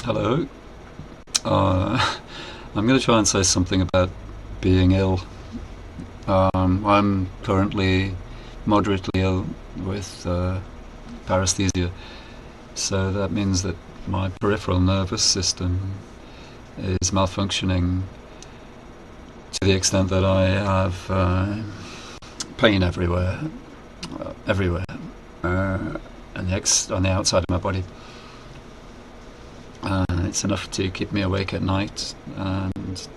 Hello. I'm going to try and say something about being ill. I'm currently moderately ill with paresthesia, so that means that my peripheral nervous system is malfunctioning to the extent that I have pain everywhere, on the outside of my body. It's enough to keep me awake at night and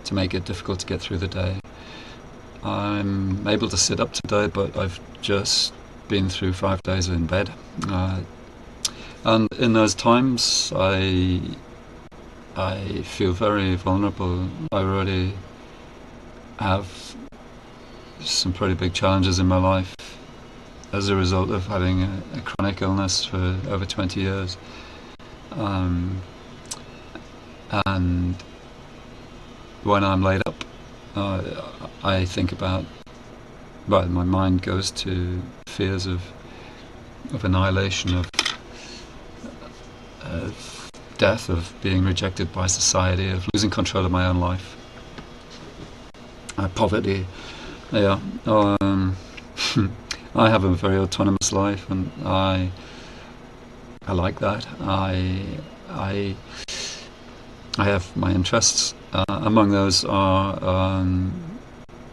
to make it difficult to get through the day. I'm able to sit up today, but I've just been through 5 days in bed. And in those times, I feel very vulnerable. I already have some pretty big challenges in my life as a result of having a chronic illness for over 20 years. And when I'm laid up, I think about, well, my mind goes to fears of annihilation, of death, of being rejected by society, of losing control of my own life, poverty. Yeah, I have a very autonomous life, and I like that. I have my interests. Among those are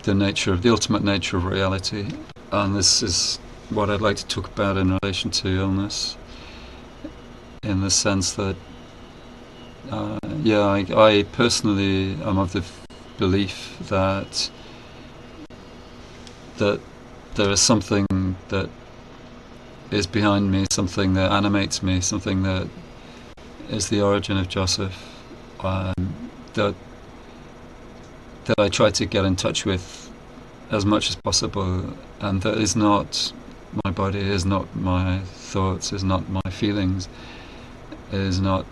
the ultimate nature of reality, and this is what I'd like to talk about in relation to illness, in the sense that, I personally am of the belief that there is something that is behind me, something that animates me, something that is the origin of Joseph, that I try to get in touch with as much as possible, and that is not my body, is not my thoughts, is not my feelings, is not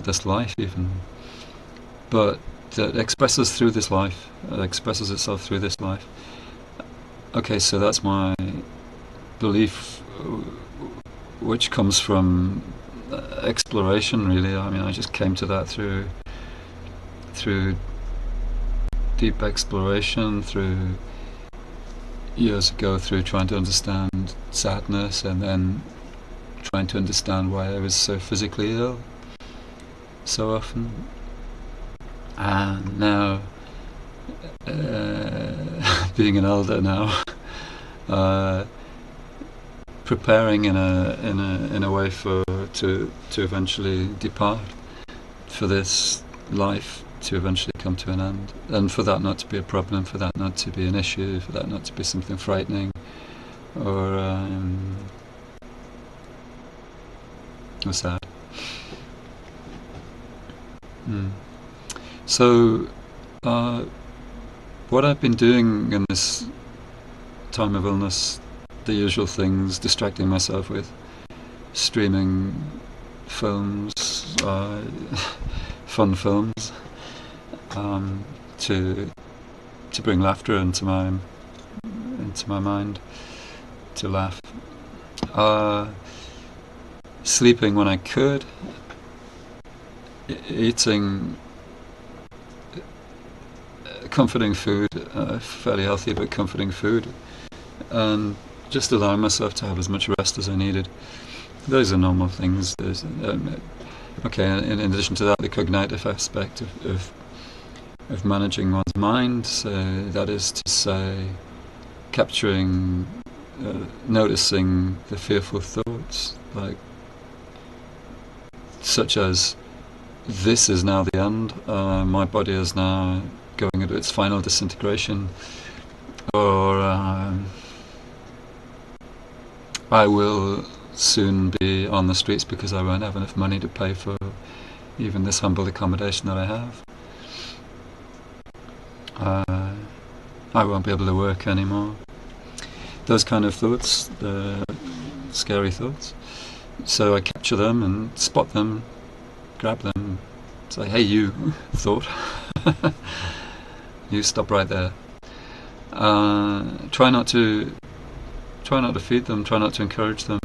this life even, but that expresses itself through this life. Okay, so that's my belief, which comes from exploration, really. I mean, I just came to that through deep exploration, through years ago, through trying to understand sadness, and then trying to understand why I was so physically ill so often. And now, being an elder now, preparing in a way to eventually depart, for this life to eventually come to an end, and for that not to be a problem, for that not to be an issue, for that not to be something frightening or sad. So, what I've been doing in this time of illness, the usual things, distracting myself with streaming films, fun films, to bring laughter into my mind, to laugh. Sleeping when I could, eating comforting food, fairly healthy but comforting food, and just allowing myself to have as much rest as I needed. Those are normal things. There's, okay, in addition to that, the cognitive aspect of managing one's mind, so that is to say, capturing, noticing the fearful thoughts, like such as, this is now the end, my body is now going into its final disintegration, or I will soon be on the streets because I won't have enough money to pay for even this humble accommodation that I have. I won't be able to work anymore. Those kind of thoughts, the scary thoughts. So I capture them and spot them, grab them, say, "Hey, you thought, you stop right there." Try not to feed them. Try not to encourage them.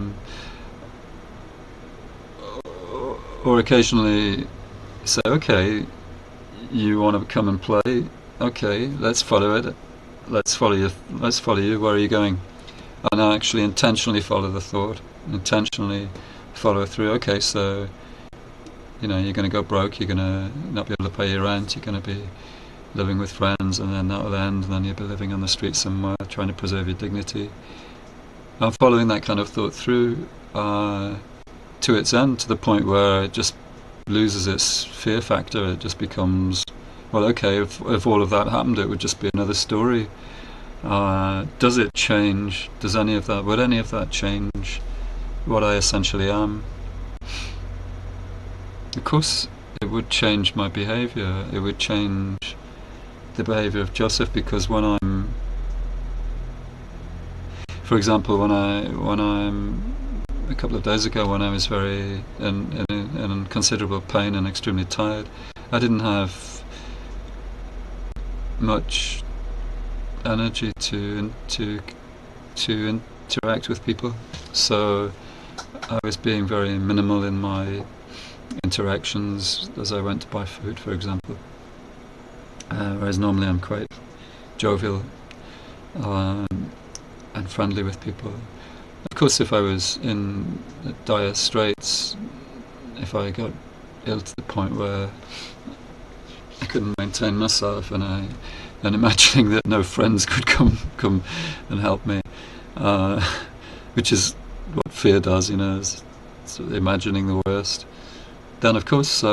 or occasionally say, okay, you want to come and play, okay, let's follow it, let's follow you, where are you going? And I actually intentionally follow the thought, intentionally follow through. Okay, so you're going to go broke, you're going to not be able to pay your rent, you're going to be living with friends, and then that will end, and then you'll be living on the street somewhere trying to preserve your dignity. I'm following that kind of thought through to its end, to the point where it just loses its fear factor. It just becomes, well, okay, if all of that happened, it would just be another story. Does it change? Would any of that change what I essentially am? Of course, it would change my behavior. It would change the behavior of Joseph, because for example, when I'm a couple of days ago, when I was very in considerable pain and extremely tired, I didn't have much energy to interact with people, so I was being very minimal in my interactions as I went to buy food, for example. Whereas normally I'm quite jovial and friendly with people. Of course, if I was in dire straits, if I got ill to the point where I couldn't maintain myself, and imagining that no friends could come and help me, which is what fear does, is sort of imagining the worst. Then, of course,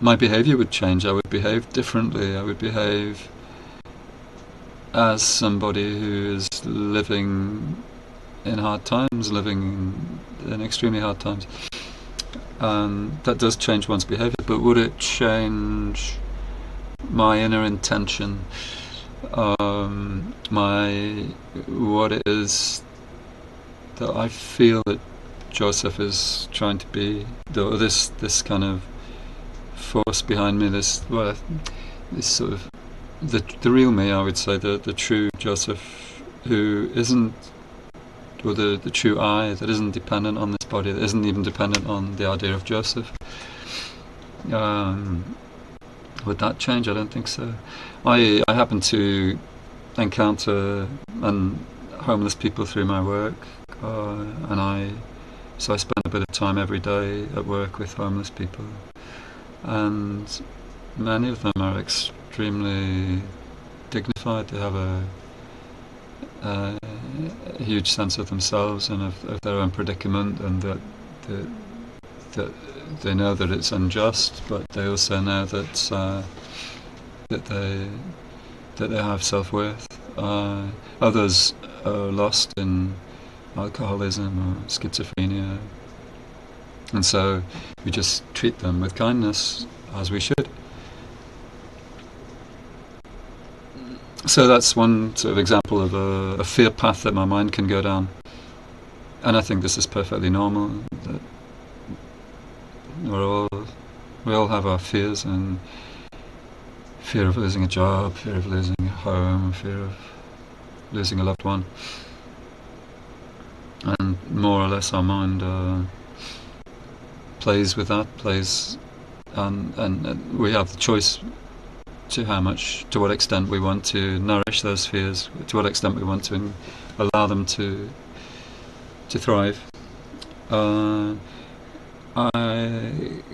my behavior would change. I would behave differently. I would behave as somebody who is living in hard times, living in extremely hard times. And that does change one's behavior, but would it change my inner intention, what it is that I feel that Joseph is trying to be, this kind of force behind me, this sort of the real me, I would say, the true Joseph, who isn't, or the true I, that isn't dependent on this body, that isn't even dependent on the idea of Joseph. Would that change? I don't think so. I happen to encounter homeless people through my work, so I spend a bit of time every day at work with homeless people, and many of them are extremely dignified. They have a huge sense of themselves and of their own predicament, and that they know that it's unjust, but they also know that they have self-worth. Others are lost in alcoholism or schizophrenia, and so we just treat them with kindness, as we should. So that's one sort of example of a fear path that my mind can go down, and I think this is perfectly normal. That we all have our fears, and fear of losing a job, fear of losing a home, fear of losing a loved one, and more or less our mind plays with that, and we have the choice to what extent we want to nourish those fears, to what extent we want to allow them to thrive.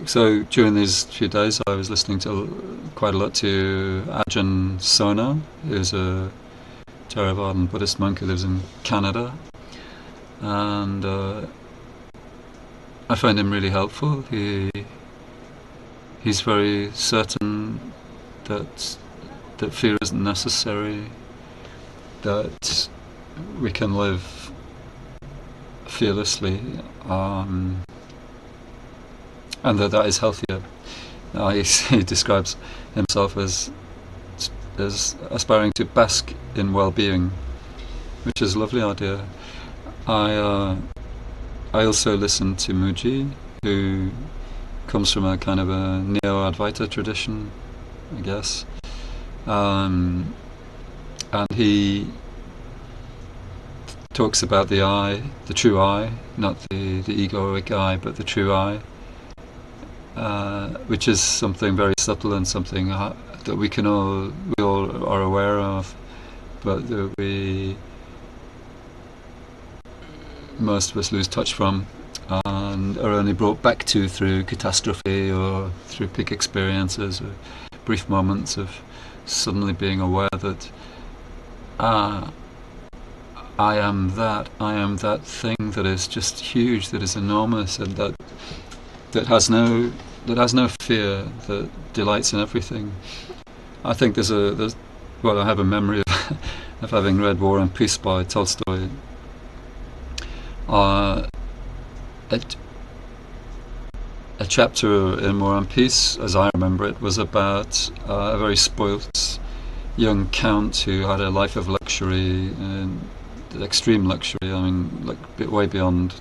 So during these few days, I was listening to quite a lot to Ajahn, who's a Theravada Buddhist monk who lives in Canada, and I find him really helpful. He's very certain that fear isn't necessary, that we can live fearlessly, and that is healthier. He describes himself as aspiring to bask in well-being, which is a lovely idea. I also listen to Mooji, who comes from a kind of a neo-Advaita tradition, I guess, and he talks about the I, the true I, not the egoic I, but the true I, which is something very subtle and something that we all are aware of, but that most of us lose touch from and are only brought back to through catastrophe or through peak experiences or brief moments of suddenly being aware that I am that thing that is just huge, that is enormous, and that has no fear, that delights in everything. I think I have a memory of having read War and Peace by Tolstoy. A chapter in War and Peace, as I remember it, was about a very spoilt young count who had a life of luxury, and extreme luxury. I mean, like way beyond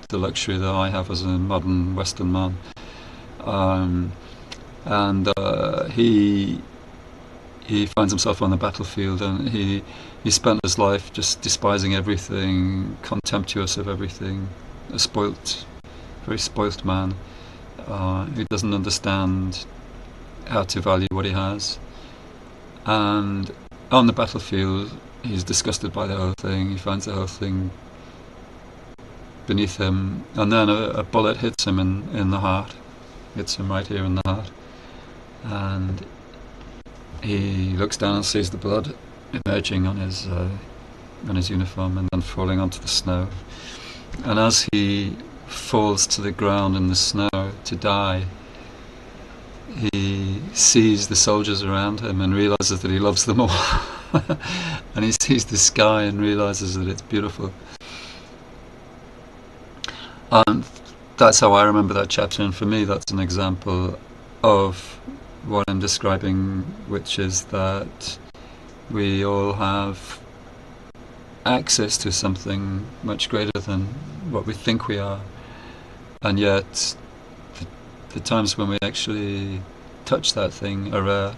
the luxury that I have as a modern Western man. He finds himself on the battlefield, and he spent his life just despising everything, contemptuous of everything, very spoilt man who doesn't understand how to value what he has. And on the battlefield, he's disgusted by the whole thing. He finds the whole thing beneath him, and then a bullet hits him in the heart, hits him right here in the heart, and he looks down and sees the blood emerging on his uniform and then falling onto the snow. And as he falls to the ground in the snow to die, he sees the soldiers around him and realizes that he loves them all. And he sees the sky and realizes that it's beautiful. And that's how I remember that chapter, and for me that's an example of what I'm describing, which is that we all have access to something much greater than what we think we are, and yet the times when we actually touch that thing are rare.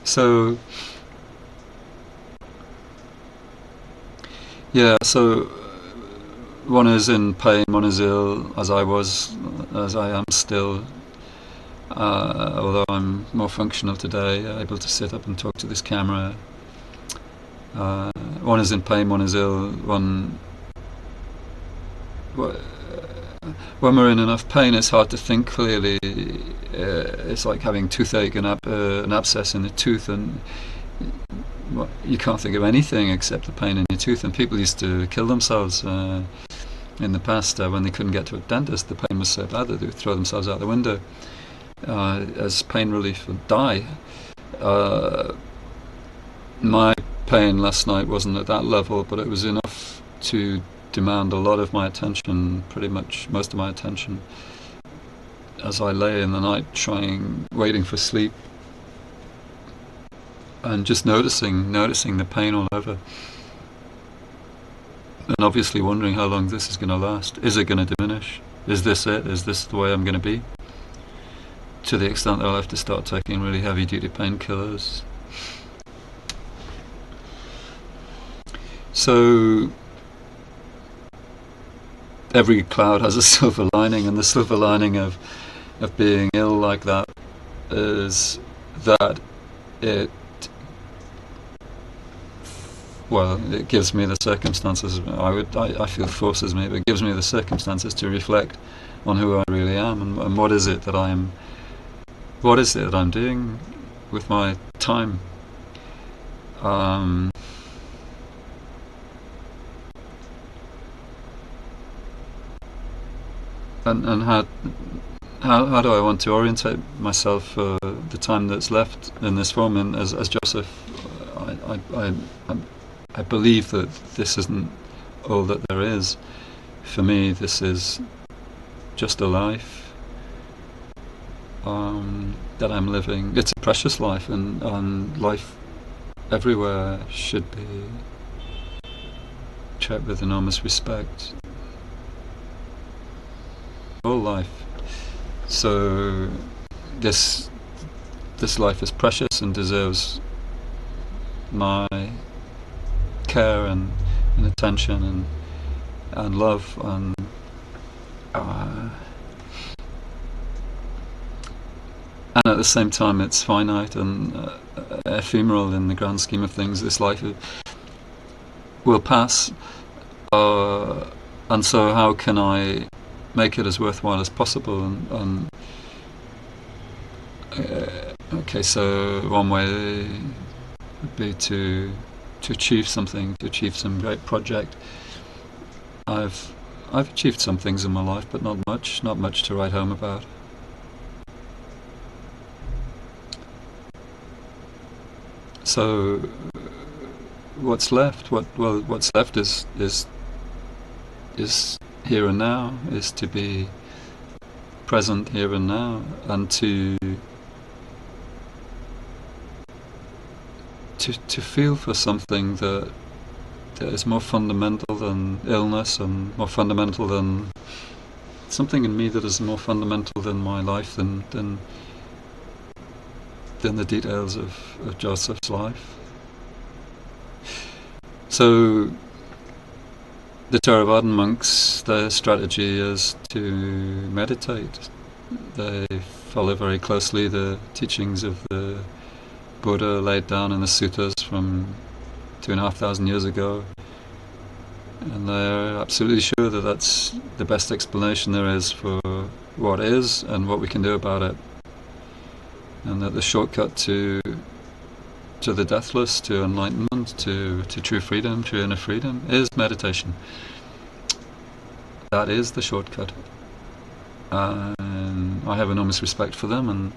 So one is in pain, one is ill, as I am still, although I'm more functional today, able to sit up and talk to this camera. One is in pain, one is ill. When we're in enough pain, it's hard to think clearly. It's like having toothache and an abscess in the tooth, and you can't think of anything except the pain in your tooth. And people used to kill themselves in the past when they couldn't get to a dentist. The pain was so bad that they would throw themselves out the window as pain relief and die. My pain last night wasn't at that level, but it was enough to demand a lot of my attention, pretty much most of my attention, as I lay in the night waiting for sleep, and just noticing the pain all over, and obviously wondering how long this is going to last. Is it going to diminish? Is this it? Is this the way I'm going to be? To the extent that I'll have to start taking really heavy-duty painkillers. So every cloud has a silver lining, and the silver lining of being ill like that is that it gives me the circumstances. I feel forces me, but it gives me the circumstances to reflect on who I really am, and what is it that I'm doing with my time. And how do I want to orientate myself for the time that's left in this form? And as Joseph, I believe that this isn't all that there is. For me, this is just a life that I'm living. It's a precious life, and life everywhere should be treated with enormous respect. All life. So this life is precious and deserves my care and attention and love and at the same time it's finite and ephemeral in the grand scheme of things. This life will pass, and so how can I make it as worthwhile as possible? Okay, so one way would be to achieve something, to achieve some great project. I've achieved some things in my life, but not much to write home about. So what's left? What's left is here and now, is to be present here and now, and to feel for something that is more fundamental than illness, and more fundamental than something in me that is more fundamental than my life, than the details of Joseph's life. So the Theravadan monks, their strategy is to meditate. They follow very closely the teachings of the Buddha laid down in the suttas from 2,500 years ago, and they're absolutely sure that that's the best explanation there is for what is and what we can do about it, and that the shortcut to the deathless, to enlightenment, to true freedom, true inner freedom, is meditation. That is the shortcut. I have enormous respect for them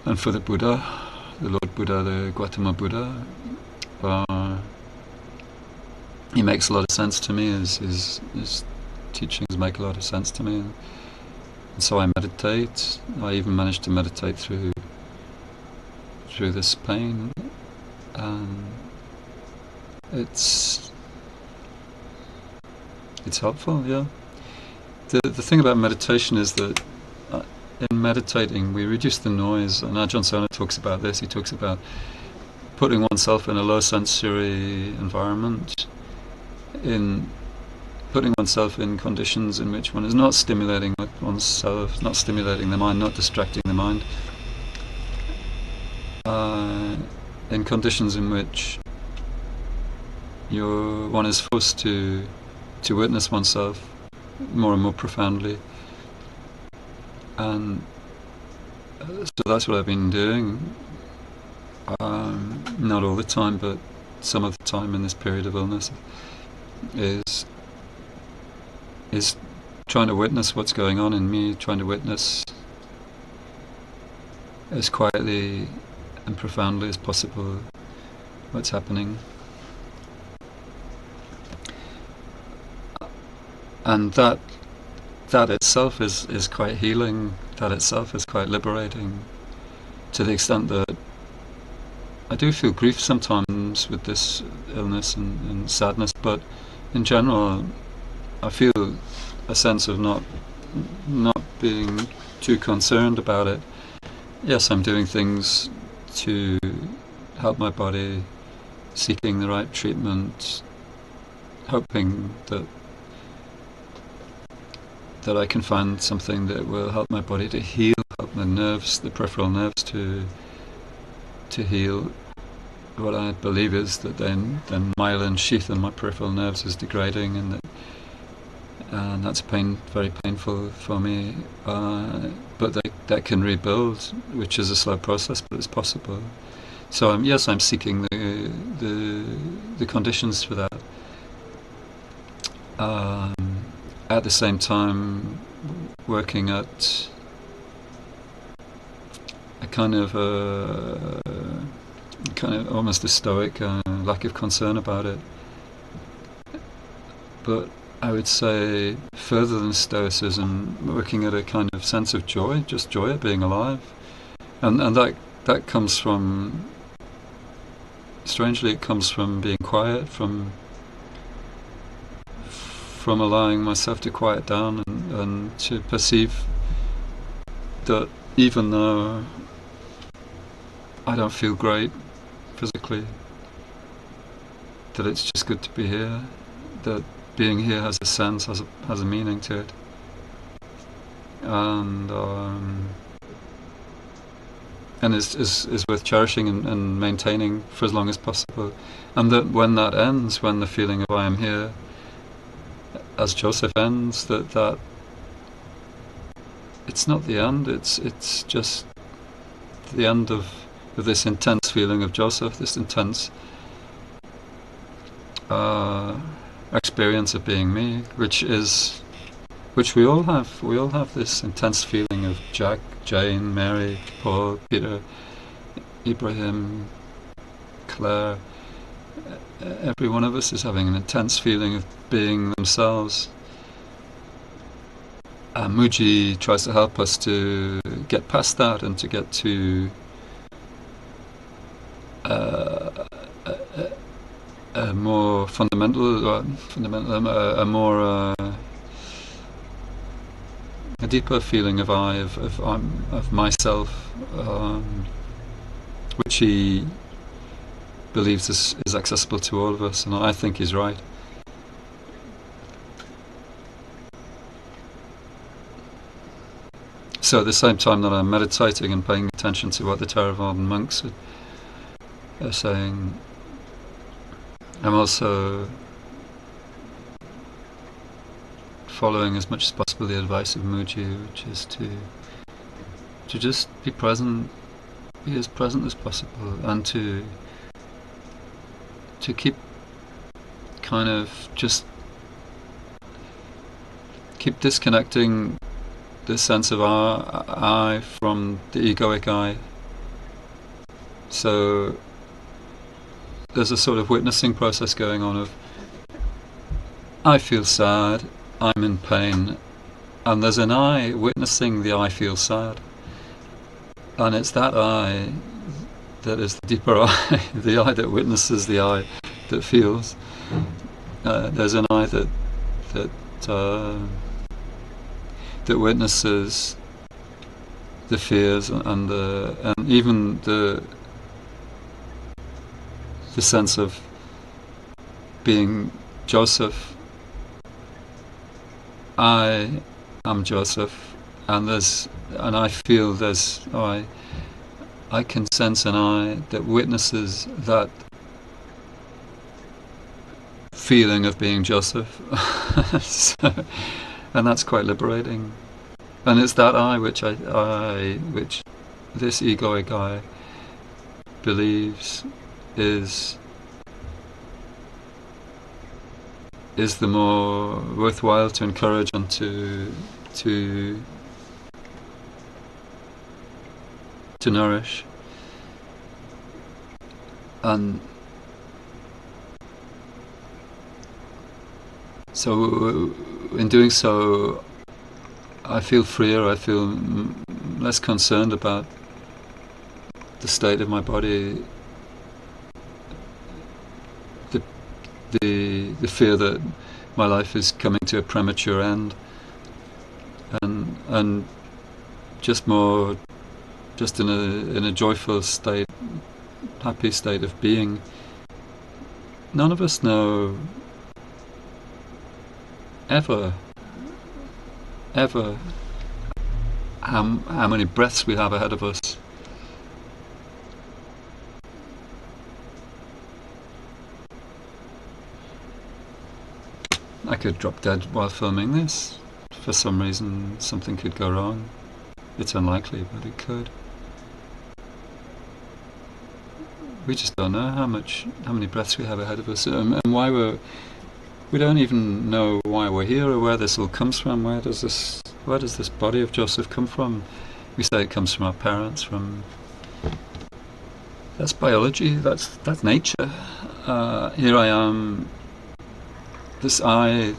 and for the Buddha, the Lord Buddha, the Gautama Buddha. He makes a lot of sense to me. His teachings make a lot of sense to me, and so I meditate. I even managed to meditate through this pain. It's helpful, yeah. The thing about meditation is that in meditating we reduce the noise, and Ajahn Sona talks about this. He talks about putting oneself in a low sensory environment, in putting oneself in conditions in which one is not stimulating oneself, not stimulating the mind, not distracting the mind, in conditions in which one is forced to witness oneself more and more profoundly. And so that's what I've been doing, not all the time, but some of the time in this period of illness, is trying to witness what's going on in me, trying to witness as quietly and profoundly as possible what's happening. And that itself is quite healing, that itself is quite liberating, to the extent that I do feel grief sometimes with this illness and sadness, but in general I feel a sense of not being too concerned about it. Yes, I'm doing things to help my body, seeking the right treatment, hoping that I can find something that will help my body to heal, help my nerves, the peripheral nerves to heal. What I believe is that then the myelin sheath in my peripheral nerves is degrading, and that's very painful for me. But that can rebuild, which is a slow process, but it's possible. So I'm seeking the conditions for that. At the same time, working at a kind of almost a stoic lack of concern about it. But I would say further than stoicism, working at a kind of sense of joy, just joy at being alive, and that comes from, strangely, it comes from being quiet, from allowing myself to quiet down and to perceive that even though I don't feel great physically, that it's just good to be here, that being here has a sense, has a meaning to it, and is worth cherishing and maintaining for as long as possible. And that when that ends, when the feeling of I am here, as Joseph ends, that it's not the end, it's just the end of this intense feeling of Joseph, this intense experience of being me, which we all have. We all have this intense feeling of Jack, Jane, Mary, Paul, Peter, Ibrahim, Claire. Every one of us is having an intense feeling of being themselves. Mooji tries to help us to get past that and to get to a more fundamental, a deeper feeling of I, of myself, which he believes is accessible to all of us, and I think he's right. So at the same time that I'm meditating and paying attention to what the Theravadan monks are saying, I'm also following as much as possible the advice of Mooji, which is to just be present, be as present as possible, and to keep kind of just keep disconnecting the sense of I from the egoic I. So there's a sort of witnessing process going on of I feel sad, I'm in pain, and there's an I witnessing the I feel sad, and it's that I that is the deeper I, the I that witnesses the I that feels. There's an I that witnesses the fears and even the sense of being Joseph. I am Joseph, and I feel there's I can sense an I that witnesses that feeling of being Joseph. And that's quite liberating. And it's that I which which this egoic I believes is the more worthwhile to encourage and to nourish. And so in doing so, I feel freer, I feel less concerned about the state of my body, the fear that my life is coming to a premature end, and just in a joyful state, happy state of being. None of us know ever how many breaths we have ahead of us. I could drop dead while filming this. For some reason, something could go wrong. It's unlikely, but it could. We just don't know how many breaths we have ahead of us, and why we don't even know why we're here or where this all comes from. Where does this body of Joseph come from? We say it comes from our parents. That's biology. That's nature. Here I am. This I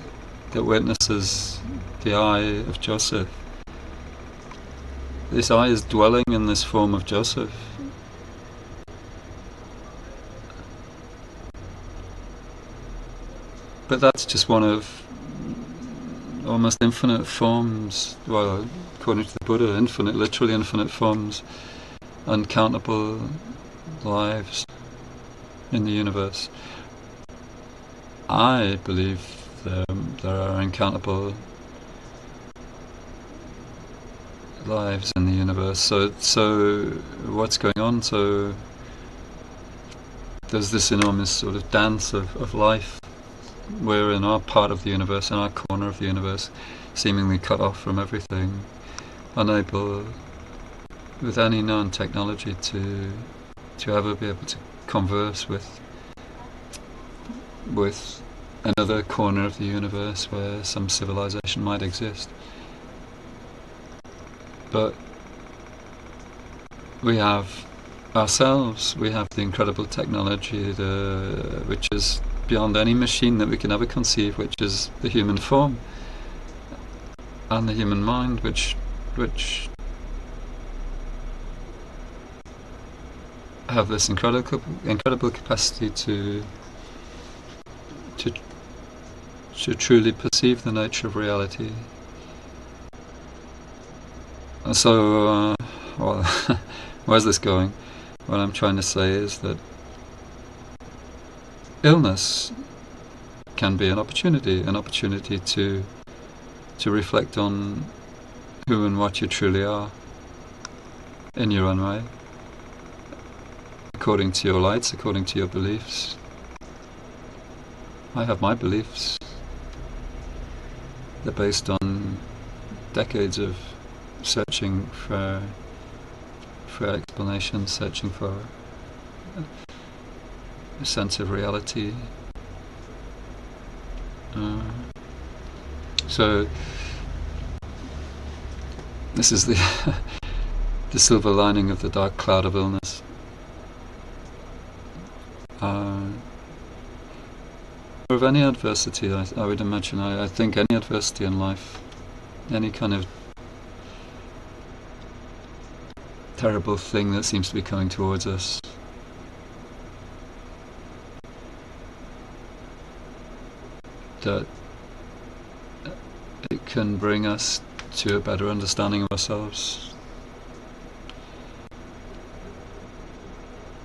that witnesses the I of Joseph. This I is dwelling in this form of Joseph. But that's just one of almost infinite forms, well, according to the Buddha, literally infinite forms, uncountable lives in the universe. I believe there are uncountable lives in the universe. So what's going on? So there's this enormous sort of dance of life. We're in our part of the universe, in our corner of the universe, seemingly cut off from everything, unable with any known technology to ever be able to converse with another corner of the universe where some civilization might exist. But we have ourselves, we have the incredible technology which is beyond any machine that we can ever conceive, which is the human form and the human mind, which have this incredible capacity to truly perceive the nature of reality. And so, well, where's this going? What I'm trying to say is that illness can be an opportunity to reflect on who and what you truly are in your own way, according to your lights, according to your beliefs. I have my beliefs. They're based on decades of searching for explanation, searching for a sense of reality. So this is the the silver lining of the dark cloud of illness. Of any adversity, I would imagine, I think any adversity in life, any kind of terrible thing that seems to be coming towards us, that it can bring us to a better understanding of ourselves,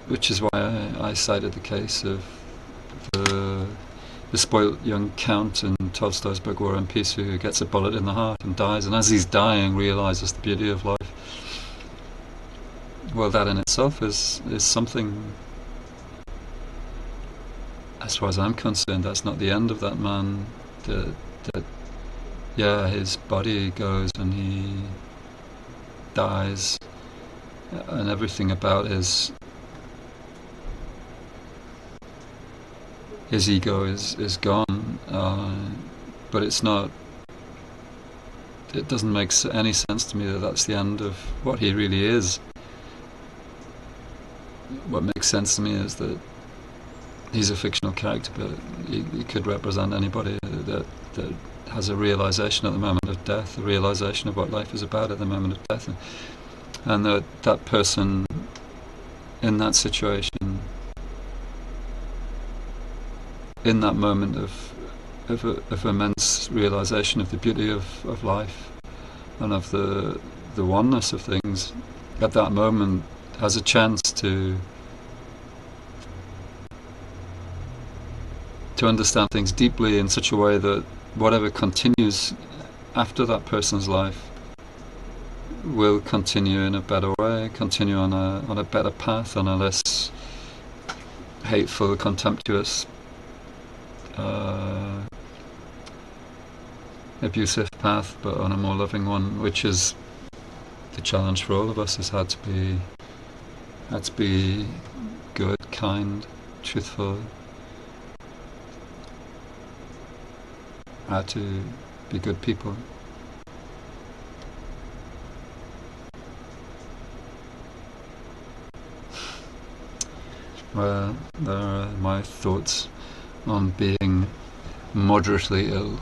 which is why I cited the case of the spoilt young count in Tolstoy's book War and Peace, who gets a bullet in the heart and dies, and as he's dying realizes the beauty of life. Well, that in itself is something. As far as I'm concerned, that's not the end of that man. Yeah, his body goes and he dies, and everything about his ego is gone, but it's not. It doesn't make any sense to me that that's the end of what he really is. What makes sense to me is that he's a fictional character, but he could represent anybody that has a realization at the moment of death, a realization of what life is about at the moment of death, and that person in that situation, in that moment of immense realization of the beauty of life and of the oneness of things, at that moment has a chance to understand things deeply in such a way that whatever continues after that person's life will continue in a better way, continue on a better path, on a less hateful, contemptuous, abusive path, but on a more loving one, which is the challenge for all of us, is how to be good, kind, truthful, how to be good people. Well, there are my thoughts on being moderately ill.